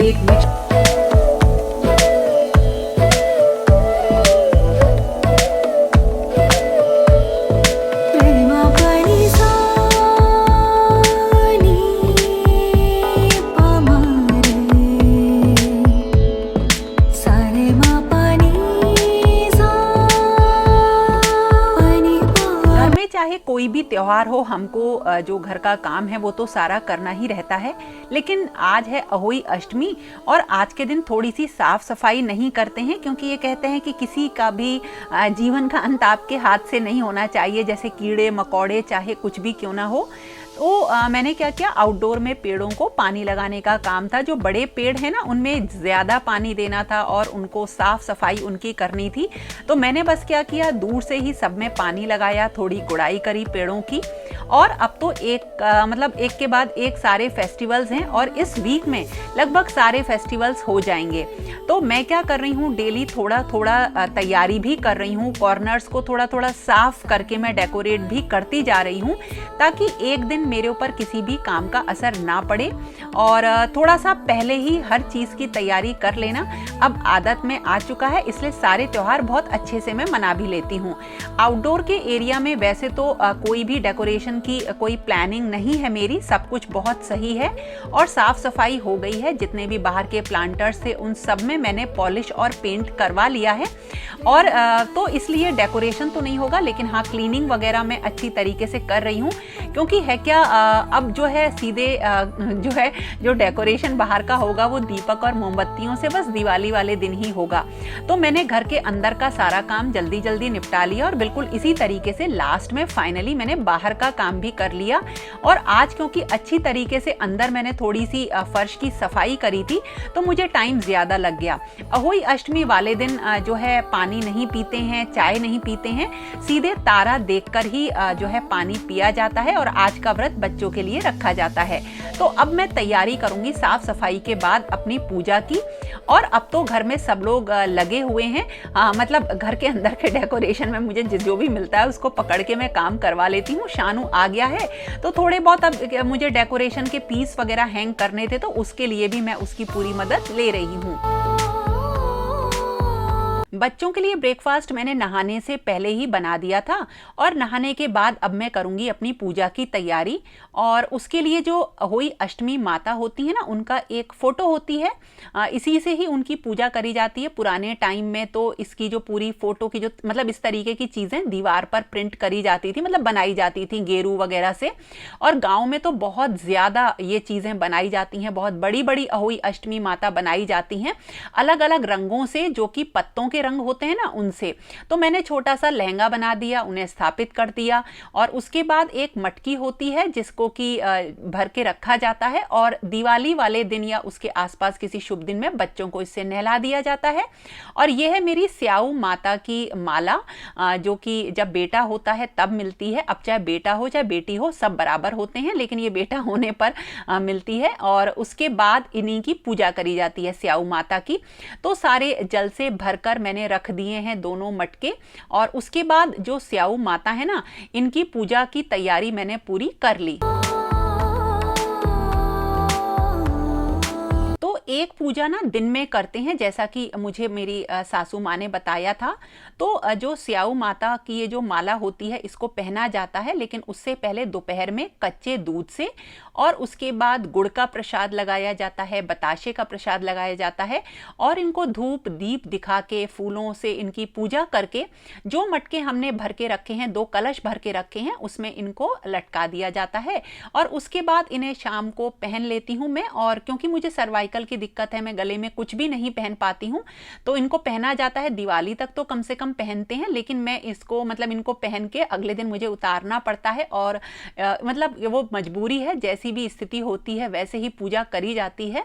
एक मिक्स चाहे कोई भी त्योहार हो, हमको जो घर का काम है वो तो सारा करना ही रहता है। लेकिन आज है अहोई अष्टमी और आज के दिन थोड़ी सी साफ सफाई नहीं करते हैं, क्योंकि ये कहते हैं कि किसी का भी जीवन का अंत आपके हाथ से नहीं होना चाहिए, जैसे कीड़े मकोड़े चाहे कुछ भी क्यों ना हो। तो मैंने क्या किया, आउटडोर में पेड़ों को पानी लगाने का काम था। जो बड़े पेड़ हैं ना, उनमें ज़्यादा पानी देना था और उनको साफ़ सफाई उनकी करनी थी। तो मैंने बस क्या किया, दूर से ही सब में पानी लगाया, थोड़ी गुड़ाई करी पेड़ों की। और अब तो मतलब एक के बाद एक सारे फेस्टिवल्स हैं और इस वीक में लगभग सारे फेस्टिवल्स हो जाएंगे। तो मैं क्या कर रही हूँ, डेली थोड़ा थोड़ा तैयारी भी कर रही हूँ, कॉर्नर्स को थोड़ा थोड़ा साफ करके मैं डेकोरेट भी करती जा रही हूँ, ताकि एक दिन मेरे ऊपर किसी भी काम का असर ना पड़े। और थोड़ा सा पहले ही हर चीज़ की तैयारी कर लेना अब आदत में आ चुका है, इसलिए सारे त्यौहार बहुत अच्छे से मैं मना भी लेती हूँ। आउटडोर के एरिया में वैसे तो कोई भी डेकोरेशन की कोई प्लानिंग नहीं है मेरी, सब कुछ बहुत सही है और साफ सफाई हो गई है। जितने भी बाहर के प्लांटर्स थे उन सब में मैंने पॉलिश और पेंट करवा लिया है। और तो इसलिए डेकोरेशन तो नहीं होगा, लेकिन हाँ क्लीनिंग वगैरह मैं अच्छी तरीके से कर रही हूँ, क्योंकि है क्या, अब जो है सीधे जो डेकोरेशन बाहर का होगा वो दीपक और मोमबत्तियों से बस दिवाली वाले दिन ही होगा। तो मैंने घर के अंदर का सारा काम जल्दी जल्दी निपटा लिया और बिल्कुल इसी तरीके से लास्ट में फाइनली मैंने बाहर का काम भी कर लिया। और आज क्योंकि अच्छी तरीके से अंदर मैंने थोड़ी सी फर्श की सफाई करी थी, तो मुझे टाइम ज़्यादा लग गया। अहोई अष्टमी वाले दिन जो है पानी नहीं पीते हैं, चाय नहीं पीते हैं, सीधे तारा देखकर ही जो है पानी पिया जाता है और आज का व्रत बच्चों के लिए रखा जाता है। तो अब मैं तैयारी करूंगी साफ सफाई के बाद अपनी पूजा की। और अब तो घर में सब लोग लगे हुए हैं, मतलब घर के अंदर के डेकोरेशन में मुझे जो भी मिलता है उसको पकड़ के मैं काम करवा लेती हूँ। शानू आ गया है तो थोड़े बहुत अब मुझे डेकोरेशन के पीस वगैरह हैंग करने थे, तो उसके लिए भी मैं उसकी पूरी मदद ले रही हूँ। बच्चों के लिए ब्रेकफास्ट मैंने नहाने से पहले ही बना दिया था और नहाने के बाद अब मैं करूंगी अपनी पूजा की तैयारी। और उसके लिए जो अहोई अष्टमी माता होती है ना, उनका एक फ़ोटो होती है, इसी से ही उनकी पूजा करी जाती है। पुराने टाइम में तो इसकी जो पूरी फ़ोटो की जो मतलब इस तरीके की चीज़ें दीवार पर प्रिंट करी जाती थी, मतलब बनाई जाती थी गेरू वगैरह से। और गाँव में तो बहुत ज़्यादा ये चीज़ें बनाई जाती हैं, बहुत बड़ी बड़ी अहोई अष्टमी माता बनाई जाती हैं अलग अलग रंगों से, जो कि पत्तों के रंग होते हैं ना उनसे। तो मैंने छोटा सा लहंगा बना दिया, उन्हें स्थापित कर दिया। और उसके बाद एक मटकी होती है जिसको कि भर के रखा जाता है और दिवाली वाले दिन या उसके आसपास किसी शुभ दिन में बच्चों को इससे नहला दिया जाता है। और यह है मेरी स्याऊ माता की माला, जो कि जब बेटा होता है तब मिलती है। अब चाहे बेटा हो चाहे बेटी हो सब बराबर होते हैं, लेकिन ये बेटा होने पर मिलती है। और उसके बाद इन्हीं की पूजा करी जाती है स्याऊ माता की। तो सारे जल से भरकर मैंने रख दिए हैं दोनों मटके। और उसके बाद जो स्याऊ माता है ना, इनकी पूजा की तैयारी मैंने पूरी कर ली। तो एक पूजा ना दिन में करते हैं, जैसा कि मुझे मेरी सासू माँ ने बताया था। तो जो स्याऊ माता की ये जो माला होती है इसको पहना जाता है, लेकिन उससे पहले दोपहर में कच्चे दूध से और उसके बाद गुड़ का प्रसाद लगाया जाता है, बताशे का प्रसाद लगाया जाता है। और इनको धूप दीप दिखा के फूलों से इनकी पूजा करके जो मटके हमने भर के रखे हैं, 2 कलश भर के रखे हैं, उसमें इनको लटका दिया जाता है। और उसके बाद इन्हें शाम को पहन लेती हूँ मैं। और क्योंकि मुझे सर्वाइकल की दिक्कत है, मैं गले में कुछ भी नहीं पहन पाती हूँ, तो इनको पहना जाता है। दिवाली तक तो कम से कम पहनते हैं, लेकिन मैं इसको मतलब इनको पहन के अगले दिन मुझे उतारना पड़ता है। और मतलब वो मजबूरी है, जैसी भी स्थिति होती है वैसे ही पूजा करी जाती है।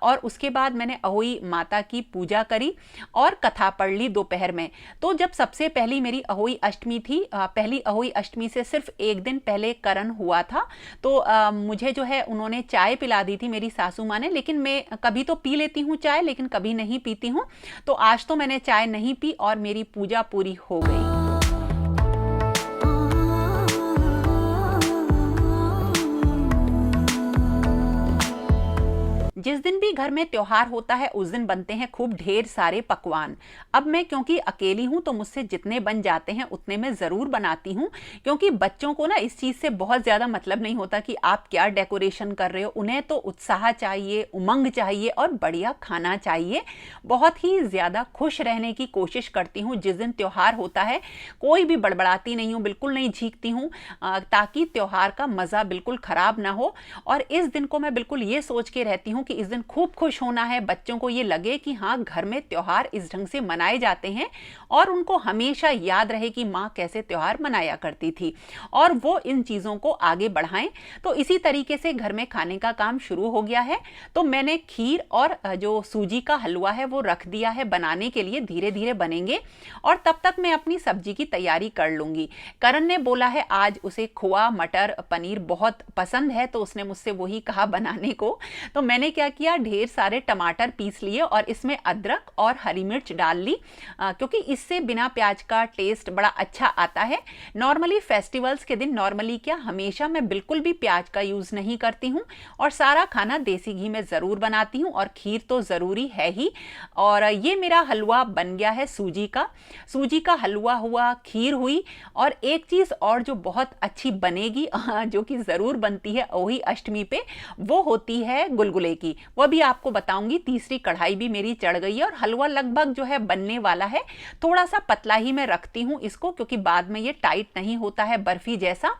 और उसके बाद मैंने अहोई माता की पूजा करी और कथा पढ़ ली दोपहर में। तो जब सबसे पहली मेरी अहोई अष्टमी थी, पहली अहोई अष्टमी से सिर्फ एक दिन पहले करण हुआ था, तो मुझे जो है उन्होंने चाय पिला दी थी मेरी सासू माँ ने। लेकिन मैं कभी तो पी लेती हूँ चाय, लेकिन कभी नहीं पीती हूँ। तो आज तो मैंने चाय नहीं पी और मेरी पूजा पूरी हो गई। जिस दिन भी घर में त्योहार होता है उस दिन बनते हैं खूब ढेर सारे पकवान। अब मैं क्योंकि अकेली हूं तो मुझसे जितने बन जाते हैं उतने मैं ज़रूर बनाती हूं, क्योंकि बच्चों को ना इस चीज़ से बहुत ज़्यादा मतलब नहीं होता कि आप क्या डेकोरेशन कर रहे हो। उन्हें तो उत्साह चाहिए, उमंग चाहिए और बढ़िया खाना चाहिए। बहुत ही ज़्यादा खुश रहने की कोशिश करती हूँ जिस दिन त्योहार होता है। कोई भी बड़बड़ाती नहीं हूँ, बिल्कुल नहीं झींकती हूँ, ताकि त्योहार का मज़ा बिल्कुल ख़राब ना हो। और इस दिन को मैं बिल्कुल ये सोच के रहती हूँ कि इस दिन खूब खुश होना है, बच्चों को ये लगे कि हाँ घर में त्योहार इस ढंग से मनाए जाते हैं और उनको हमेशा याद रहे कि माँ कैसे त्योहार मनाया करती थी और वो इन चीज़ों को आगे बढ़ाएं। तो इसी तरीके से घर में खाने का काम शुरू हो गया है। तो मैंने खीर और जो सूजी का हलवा है वो रख दिया है बनाने के लिए, धीरे धीरे बनेंगे और तब तक मैं अपनी सब्जी की तैयारी कर लूँगी। करण ने बोला है आज उसे खोआ मटर पनीर बहुत पसंद है, तो उसने मुझसे वही कहा बनाने को। तो मैंने क्या किया, ढेर सारे टमाटर पीस लिए और इसमें अदरक और हरी मिर्च डाल ली, क्योंकि इससे बिना प्याज का टेस्ट बड़ा अच्छा आता है। नॉर्मली फेस्टिवल्स के दिन नॉर्मली क्या हमेशा मैं बिल्कुल भी प्याज का यूज़ नहीं करती हूँ और सारा खाना देसी घी में ज़रूर बनाती हूँ और खीर तो ज़रूरी है ही। और ये मेरा हलवा बन गया है सूजी का हलवा हुआ, खीर हुई और एक चीज़ और जो बहुत अच्छी बनेगी जो कि ज़रूर बनती है वही अष्टमी पे, वो होती है गुलगुले की। वो भी आपको बताऊंगी। तीसरी कढ़ाई भी मेरी चढ़ गई है और हलवा लगभग जो है बनने वाला है। थोड़ा सा पतला ही मैं रखती हूँ इसको, क्योंकि बाद में ये टाइट नहीं होता है बर्फी जैसा।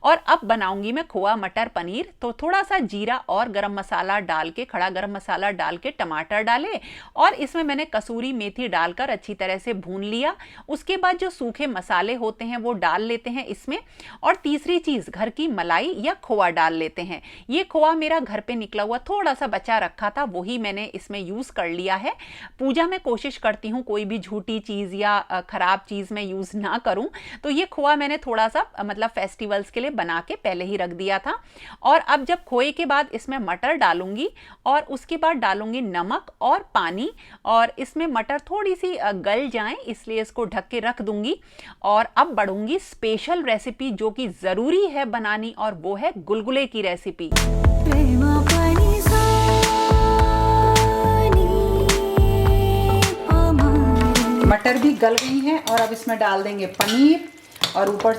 और अब बनाऊंगी मैं खोआ मटर पनीर। तो थोड़ा सा जीरा और गरम मसाला डाल के, खड़ा गरम मसाला डाल के, टमाटर डाले और इसमें मैंने कसूरी मेथी डालकर अच्छी तरह से भून लिया। उसके बाद जो सूखे मसाले होते हैं वो डाल लेते हैं इसमें। और तीसरी चीज़ घर की मलाई या खोआ डाल लेते हैं। ये खोआ मेरा घर पे निकला हुआ थोड़ा सा बचा रखा था, वही मैंने इसमें यूज़ कर लिया है। पूजा में कोशिश करती हूँ कोई भी झूठी चीज़ या ख़राब चीज़ में यूज़ ना करूँ। तो ये खोआ मैंने थोड़ा सा मतलब फेस्टिवल्स के लिए बना के पहले ही रख दिया था। और अब जब खोए के बाद इसमें मटर डालूंगी और उसके बाद डालूंगी नमक और पानी, और इसमें मटर थोड़ी सी गल जाएं इसलिए इसको ढक के रख दूंगी। और अब बढ़ूंगी स्पेशल रेसिपी जो कि ज़रूरी है बनानी, और वो है गुलगुले की रेसिपी। मटर भी गल गई हैं और अब इसमें डाल देंगे पनीर और ऊपर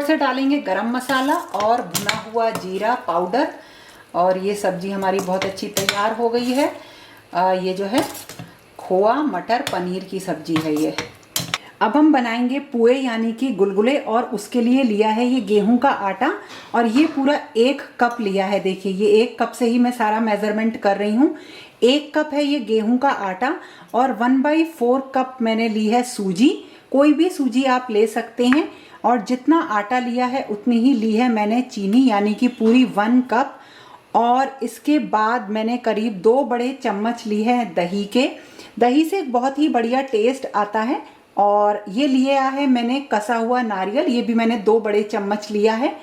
से डालेंगे गरम मसाला और भुना हुआ जीरा पाउडर। और ये सब्जी हमारी बहुत अच्छी तैयार हो गई है। ये जो है खोआ मटर पनीर की सब्जी है ये। अब हम बनाएंगे पुए यानी कि गुलगुले, और उसके लिए लिया है ये गेहूं का आटा और ये पूरा 1 कप लिया है। देखिए ये 1 कप से ही मैं सारा मेजरमेंट कर रही हूँ। 1 कप है ये गेहूं का आटा और 1/4 कप मैंने ली है सूजी। कोई भी सूजी आप ले सकते हैं। और जितना आटा लिया है उतनी ही ली है मैंने चीनी, यानी कि पूरी 1 कप। और इसके बाद मैंने करीब 2 बड़े चम्मच ली है दही के। दही से एक बहुत ही बढ़िया टेस्ट आता है। और ये लिया है मैंने कसा हुआ नारियल, ये भी मैंने 2 बड़े चम्मच लिया है।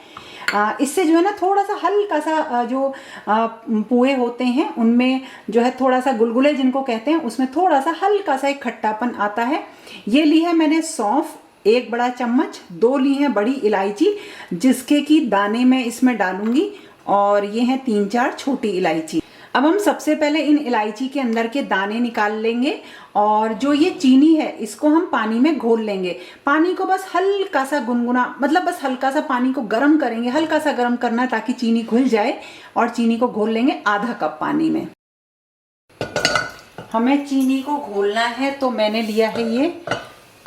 इससे जो है ना थोड़ा सा हल्का सा जो पुए होते हैं उनमें जो है थोड़ा सा गुलगुले जिनको कहते हैं उसमें थोड़ा सा हल्का सा एक खट्टापन आता है। ये ली है मैंने सौंफ 1 बड़ा चम्मच, 2 ली है बड़ी इलायची जिसके की दाने मैं इसमें डालूंगी, और ये हैं 3-4 छोटी इलायची। अब हम सबसे पहले इन इलायची के अंदर के दाने निकाल लेंगे और जो ये चीनी है इसको हम पानी में घोल लेंगे। पानी को बस हल्का सा गुनगुना, मतलब बस हल्का सा पानी को गर्म करेंगे, हल्का सा गर्म करना है ताकि चीनी घुल जाए। और चीनी को घोल लेंगे आधा कप पानी में। हमें चीनी को घोलना है तो मैंने लिया है ये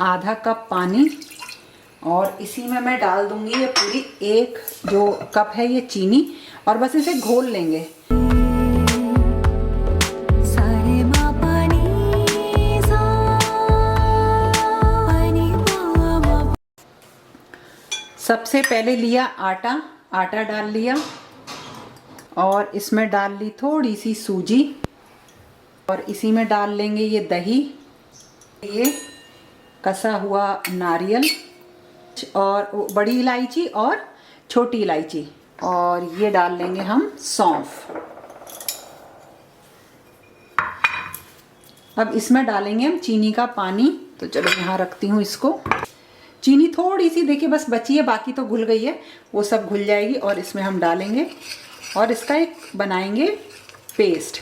आधा कप पानी और इसी में मैं डाल दूंगी ये पूरी 1 जो कप है ये चीनी, और बस इसे घोल लेंगे। सबसे पहले लिया आटा डाल लिया और इसमें डाल ली थोड़ी सी सूजी, और इसी में डाल लेंगे ये दही, ये कसा हुआ नारियल और बड़ी इलायची और छोटी इलायची, और ये डाल लेंगे हम सौंफ। अब इसमें डालेंगे हम चीनी का पानी। तो चलो यहाँ रखती हूँ इसको। चीनी थोड़ी सी देखिए बस बची है, बाकी तो घुल गई है, वो सब घुल जाएगी। और इसमें हम डालेंगे और इसका एक बनाएंगे पेस्ट।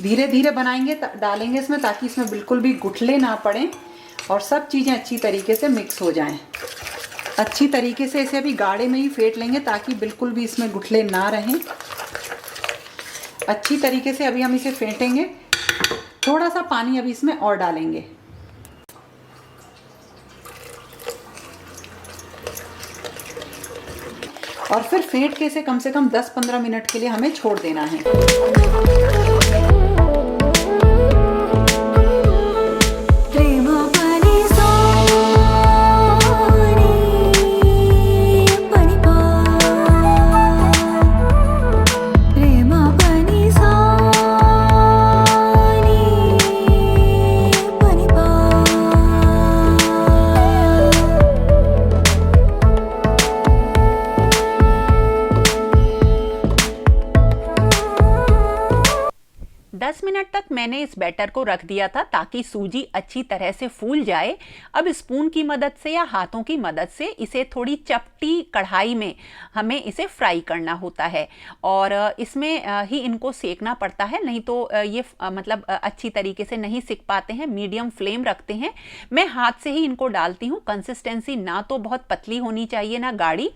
धीरे धीरे बनाएंगे, डालेंगे इसमें ताकि इसमें बिल्कुल भी गुठले ना पड़ें और सब चीज़ें अच्छी तरीके से मिक्स हो जाएं। अच्छी तरीके से इसे अभी गाढ़े में ही फेंट लेंगे ताकि बिल्कुल भी इसमें गुठले ना रहें। अच्छी तरीके से अभी हम इसे फेंटेंगे। थोड़ा सा पानी अभी इसमें और डालेंगे। और फिर फेंट के इसे कम से कम 10-15 मिनट के लिए हमें छोड़ देना है। मिनट तक मैंने इस बैटर को रख दिया था ताकि सूजी अच्छी तरह से फूल जाए। अब स्पून की मदद से या हाथों की मदद से इसे थोड़ी चपटी कढ़ाई में हमें इसे फ्राई करना होता है और इसमें ही इनको सेकना पड़ता है, नहीं तो ये मतलब अच्छी तरीके से नहीं सिक पाते हैं। मीडियम फ्लेम रखते हैं। मैं हाथ से ही इनको डालती हूँ। कंसिस्टेंसी ना तो बहुत पतली होनी चाहिए ना गाढ़ी,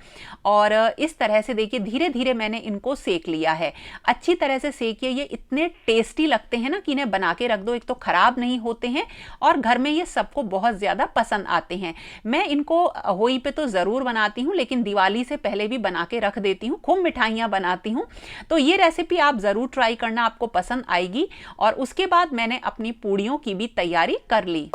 और इस तरह से देखिए धीरे धीरे मैंने इनको सेक लिया है। अच्छी तरह से सेकिए। ये इतने टेस्टी लगते हैं ना कि इन्हें बना के रख दो, एक तो खराब नहीं होते हैं और घर में ये सबको बहुत ज्यादा पसंद आते हैं। मैं इनको होली पे तो जरूर बनाती हूँ, लेकिन दिवाली से पहले भी बना के रख देती हूँ। खूब मिठाइयाँ बनाती हूँ। तो ये रेसिपी आप जरूर ट्राई करना, आपको पसंद आएगी। और उसके बाद मैंने अपनी पूड़ियों की भी तैयारी कर ली।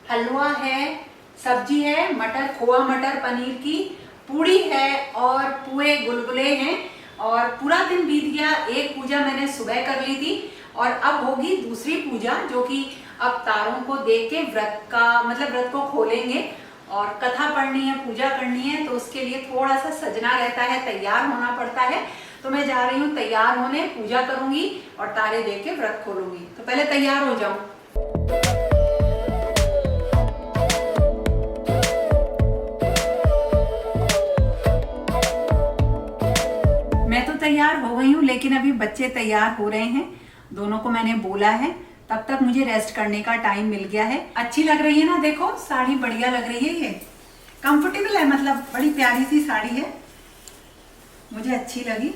हलवा है, सब्जी है, मटर, खोआ मटर पनीर की, पूड़ी है और पुए गुलगुले हैं। और पूरा दिन बीत गया। एक पूजा मैंने सुबह कर ली थी और अब होगी दूसरी पूजा, जो कि अब तारों को देख के व्रत का मतलब व्रत को खोलेंगे और कथा पढ़नी है, पूजा करनी है। तो उसके लिए थोड़ा सा सजना रहता है, तैयार होना पड़ता है। तो मैं जा रही हूँ तैयार होने, पूजा करूंगी और तारे देख के व्रत खोलूंगी। तो पहले तैयार हो जाऊं। मैं तो तैयार हो गई हूँ, लेकिन अभी बच्चे तैयार हो रहे हैं। दोनों को मैंने बोला है, तब तक मुझे रेस्ट करने का टाइम मिल गया है। अच्छी लग रही है ना, देखो साड़ी बढ़िया लग रही है। ये कंफर्टेबल है, मतलब बड़ी प्यारी सी साड़ी है, मुझे अच्छी लगी।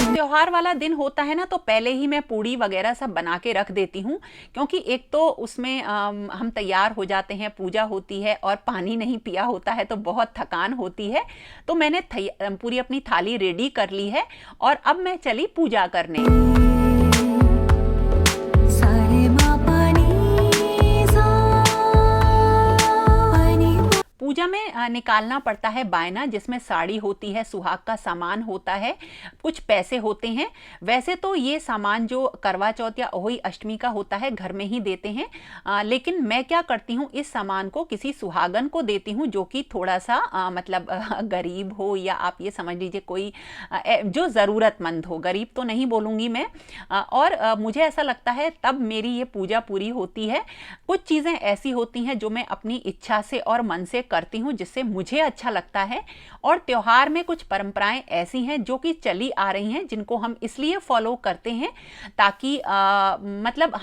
त्योहार वाला दिन होता है ना, तो पहले ही मैं पूड़ी वगैरह सब बना के रख देती हूँ, क्योंकि एक तो उसमें हम तैयार हो जाते हैं, पूजा होती है और पानी नहीं पिया होता है तो बहुत थकान होती है। तो मैंने पूरी अपनी थाली रेडी कर ली है और अब मैं चली पूजा करने। पूजा में निकालना पड़ता है बायना, जिसमें साड़ी होती है, सुहाग का सामान होता है, कुछ पैसे होते हैं। वैसे तो ये सामान जो करवा चौथ या अहोई अष्टमी का होता है घर में ही देते हैं, लेकिन मैं क्या करती हूँ, इस सामान को किसी सुहागन को देती हूँ जो कि थोड़ा सा मतलब गरीब हो, या आप ये समझ लीजिए कोई जो ज़रूरतमंद हो। गरीब तो नहीं बोलूँगी मैं। और मुझे ऐसा लगता है तब मेरी ये पूजा पूरी होती है। कुछ चीज़ें ऐसी होती हैं जो मैं अपनी इच्छा से और मन से करती हूँ, जिससे मुझे अच्छा लगता है। और त्योहार में कुछ परंपराएं ऐसी हैं जो कि चली आ रही हैं, जिनको हम इसलिए फॉलो करते हैं ताकि मतलब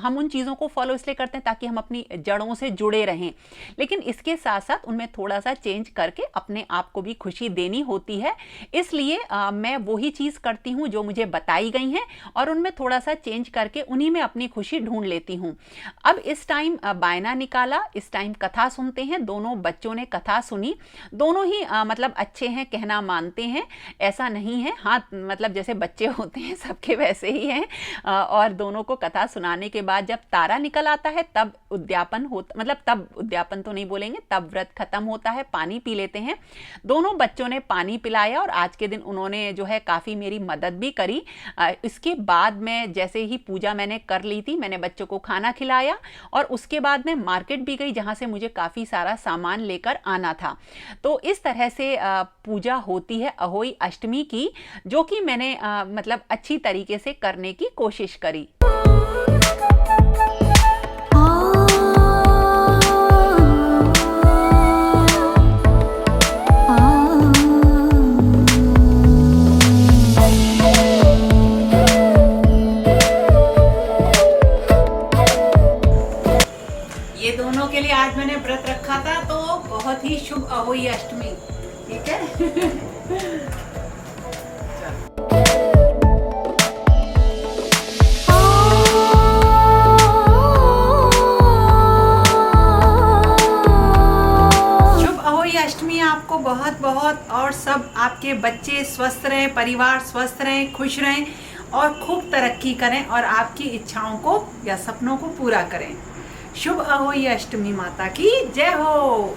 हम उन चीज़ों को फॉलो इसलिए करते हैं ताकि हम अपनी जड़ों से जुड़े रहें, लेकिन इसके साथ साथ उनमें थोड़ा सा चेंज करके अपने आप को भी खुशी देनी होती है। इसलिए मैं वही चीज़ करती हूँ जो मुझे बताई गई हैं और उनमें थोड़ा सा चेंज करके उन्हीं में अपनी खुशी ढूंढ लेती हूँ। अब इस टाइम बायना निकाला, इस टाइम कथा सुनते हैं। दोनों बच्चों ने कथा सुनी। दोनों ही मतलब अच्छे हैं, कहना मानते हैं, ऐसा नहीं है। हाँ, मतलब जैसे बच्चे होते हैं सबके वैसे ही हैं। और दोनों को कथा सुनाने के बाद जब तारा निकल आता है तब उद्यापन होता, मतलब तब उद्यापन तो नहीं बोलेंगे, तब व्रत खत्म होता है, पानी पी लेते हैं। दोनों बच्चों ने पानी पिलाया और आज के दिन उन्होंने जो है काफ़ी मेरी मदद भी करी। इसके बाद में जैसे ही पूजा मैंने कर ली थी, मैंने बच्चों को खाना खिलाया और उसके बाद मैं मार्केट भी गई जहाँ से मुझे काफ़ी सारा सामान लेकर आना था। तो इस तरह से पूजा होती है अहोई अष्टमी की, जो कि मैंने मतलब अच्छी तरीके से करने की कोशिश करी। ये दोनों के लिए आज मैंने व्रत रखा था, तो बहुत ही शुभ अहोई अष्टमी। ठीक है। अष्टमी आपको बहुत बहुत, और सब आपके बच्चे स्वस्थ रहें, परिवार स्वस्थ रहें, खुश रहें और खूब तरक्की करें और आपकी इच्छाओं को या सपनों को पूरा करें। शुभ अहोई अष्टमी। माता की जय हो।